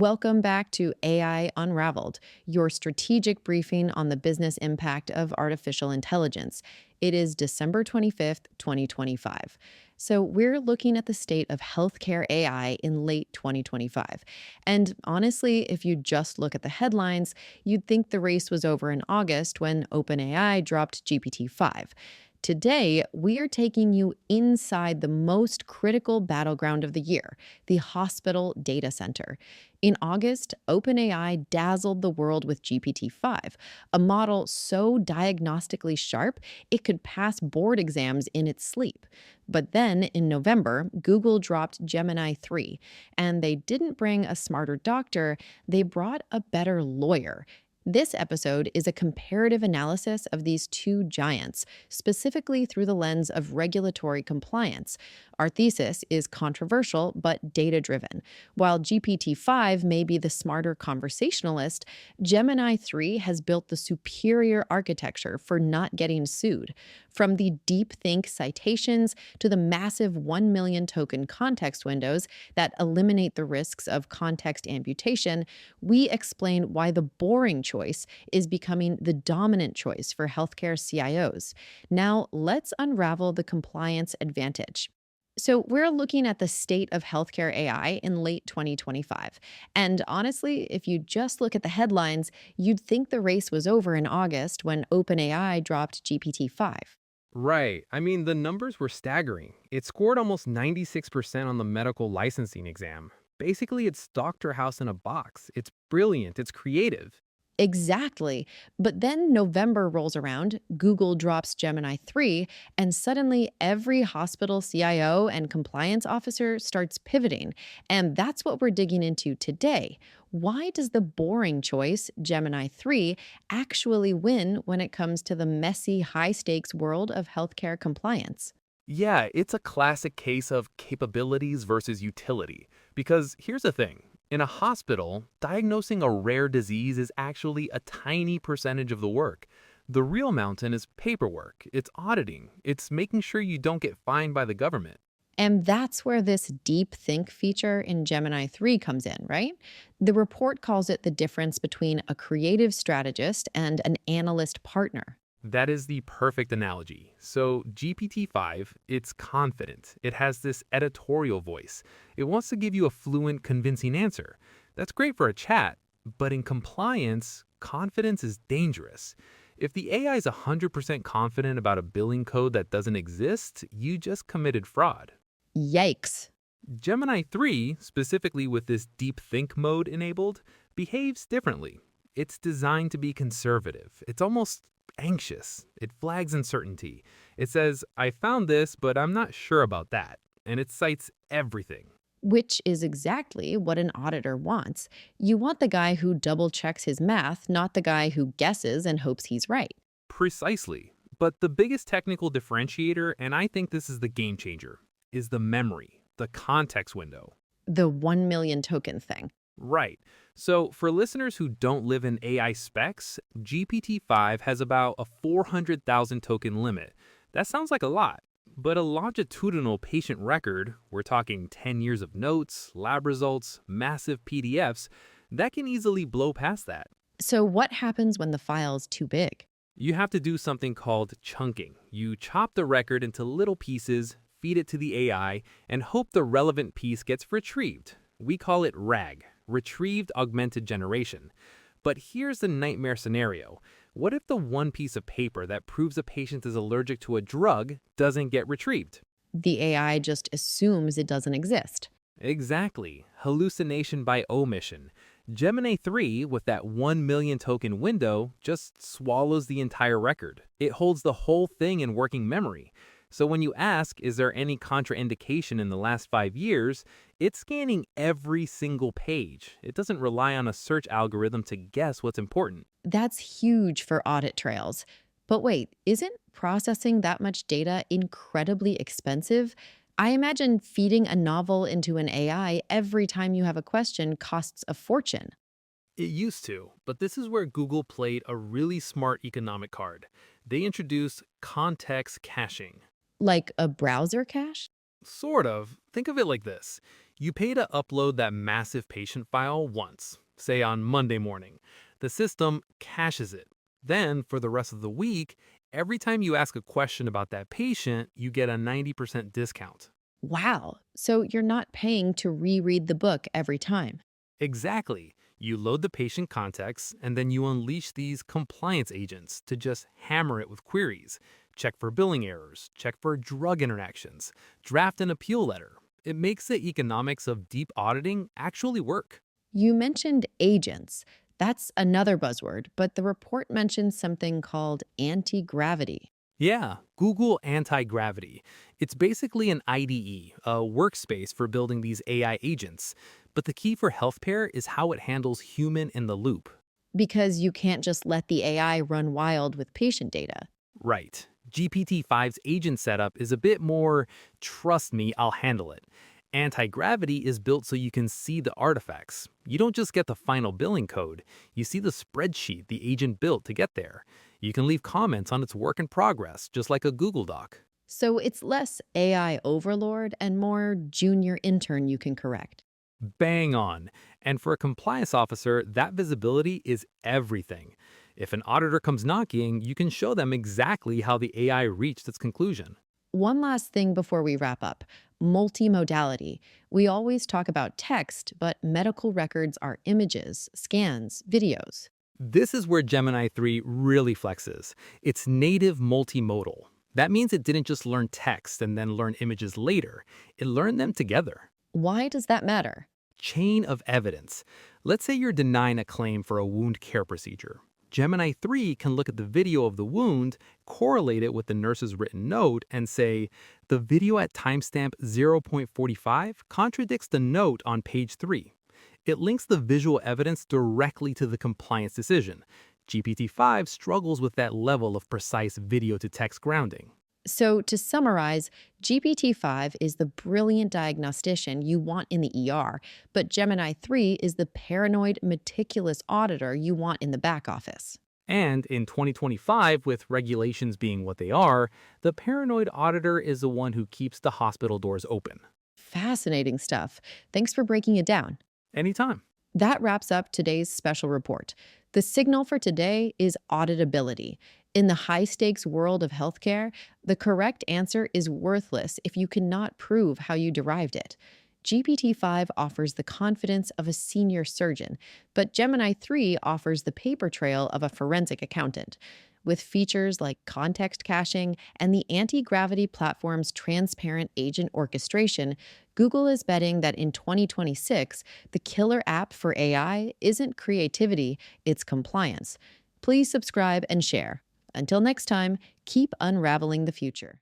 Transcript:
Welcome back to AI Unraveled, your strategic briefing on the business impact of artificial intelligence. It is December 25th, 2025. So, we're looking at the state of healthcare AI in late 2025. And honestly, if you just look at the headlines, you'd think the race was over in August when OpenAI dropped GPT-5. Today, we are taking you inside the most critical battleground of the year, the hospital data center. In August, OpenAI dazzled the world with GPT-5, a model so diagnostically sharp it could pass board exams in its sleep. But then, in November, Google dropped Gemini 3, and they didn't bring a smarter doctor, they brought a better lawyer. This episode is a comparative analysis of these two giants, specifically through the lens of regulatory compliance. Our thesis is controversial but data driven. While GPT 5 may be the smarter conversationalist, Gemini 3 has built the superior architecture for not getting sued. From the deep think citations to the massive 1 million token context windows that eliminate the risks of context amputation, we explain why the boring choice is becoming the dominant choice for healthcare CIOs. Now, let's unravel the compliance advantage. So, we're looking at the state of healthcare AI in late 2025. And honestly, if you just look at the headlines, you'd think the race was over in August when OpenAI dropped GPT 5. Right. I mean, the numbers were staggering. It scored almost 96% on the medical licensing exam. Basically, it's Dr. House in a box. It's brilliant. It's creative. Exactly. But then November rolls around, Google drops Gemini 3, and suddenly every hospital CIO and compliance officer starts pivoting. And that's what we're digging into today. Why does the boring choice, Gemini 3, actually win when it comes to the messy, high stakes world of healthcare compliance? Yeah, it's a classic case of capabilities versus utility. Because here's the thing. In a hospital, diagnosing a rare disease is actually a tiny percentage of the work. The real mountain is paperwork, it's auditing, it's making sure you don't get fined by the government. And that's where this deep think feature in Gemini 3 comes in, right? The report calls it the difference between a creative strategist and an analyst partner. That is the perfect analogy. So, GPT-5, it's confident. It has this editorial voice. It wants to give you a fluent, convincing answer. That's great for a chat, but in compliance, confidence is dangerous. If the AI is 100% confident about a billing code that doesn't exist, you just committed fraud. Yikes. Gemini 3, specifically with this deep think mode enabled, behaves differently. It's designed to be conservative. It's almost anxious. It flags uncertainty. It says, I found this, but I'm not sure about that. And it cites everything. Which is exactly what an auditor wants. You want the guy who double checks his math, not the guy who guesses and hopes he's right. Precisely. But the biggest technical differentiator, and I think this is the game changer, is the memory, the context window. The 1 million token thing. Right. So, for listeners who don't live in AI specs, GPT-5 has about a 400,000 token limit. That sounds like a lot, but a longitudinal patient record, we're talking 10 years of notes, lab results, massive PDFs, that can easily blow past that. So, what happens when the file's too big? You have to do something called chunking. You chop the record into little pieces, feed it to the AI, and hope the relevant piece gets retrieved. We call it RAG, Retrieved Augmented Generation. But here's the nightmare scenario. What if the one piece of paper that proves a patient is allergic to a drug doesn't get retrieved? The AI just assumes it doesn't exist. Exactly. Hallucination by omission. Gemini 3, with that 1 million token window, just swallows the entire record. It holds the whole thing in working memory. So when you ask, is there any contraindication in the last 5 years, it's scanning every single page. It doesn't rely on a search algorithm to guess what's important. That's huge for audit trails. But wait, isn't processing that much data incredibly expensive? I imagine feeding a novel into an AI every time you have a question costs a fortune. It used to, but this is where Google played a really smart economic card. They introduced context caching. Like a browser cache? Sort of. Think of it like this. You pay to upload that massive patient file once, say on Monday morning. The system caches it. Then, for the rest of the week, every time you ask a question about that patient, you get a 90% discount. Wow. So you're not paying to reread the book every time. Exactly. You load the patient context, and then you unleash these compliance agents to just hammer it with queries. Check for billing errors, check for drug interactions, draft an appeal letter. It makes the economics of deep auditing actually work. You mentioned agents. That's another buzzword, but the report mentions something called anti gravity. Yeah, Google Anti-Gravity. It's basically an IDE, a workspace for building these AI agents. But the key for healthcare is how it handles human in the loop. Because you can't just let the AI run wild with patient data. Right. GPT-5's agent setup is a bit more, trust me, I'll handle it. Anti-gravity is built so you can see the artifacts. You don't just get the final billing code, you see the spreadsheet the agent built to get there. You can leave comments on its work in progress, just like a Google Doc. So it's less AI overlord and more junior intern you can correct. Bang on. And for a compliance officer, that visibility is everything. If an auditor comes knocking, you can show them exactly how the AI reached its conclusion. One last thing before we wrap up multimodality. We always talk about text, but medical records are images, scans, videos. This is where Gemini 3 really flexes. It's native multimodal. That means it didn't just learn text and then learn images later. It learned them together. Why does that matter? Chain of evidence. Let's say you're denying a claim for a wound care procedure. Gemini 3 can look at the video of the wound, correlate it with the nurse's written note, and say, the video at timestamp 0.45 contradicts the note on page 3. It links the visual evidence directly to the compliance decision. GPT-5 struggles with that level of precise video-to-text grounding. So, to summarize, GPT-5 is the brilliant diagnostician you want in the ER, but Gemini 3 is the paranoid, meticulous auditor you want in the back office. And in 2025, with regulations being what they are, the paranoid auditor is the one who keeps the hospital doors open. Fascinating stuff. Thanks for breaking it down. Anytime. That wraps up today's special report. The signal for today is auditability. In the high stakes world of healthcare, the correct answer is worthless if you cannot prove how you derived it. GPT-5 offers the confidence of a senior surgeon, but Gemini 3 offers the paper trail of a forensic accountant. With features like context caching and the anti gravity platform's transparent agent orchestration, Google is betting that in 2026, the killer app for AI isn't creativity, it's compliance. Please subscribe and share. Until next time, keep unraveling the future.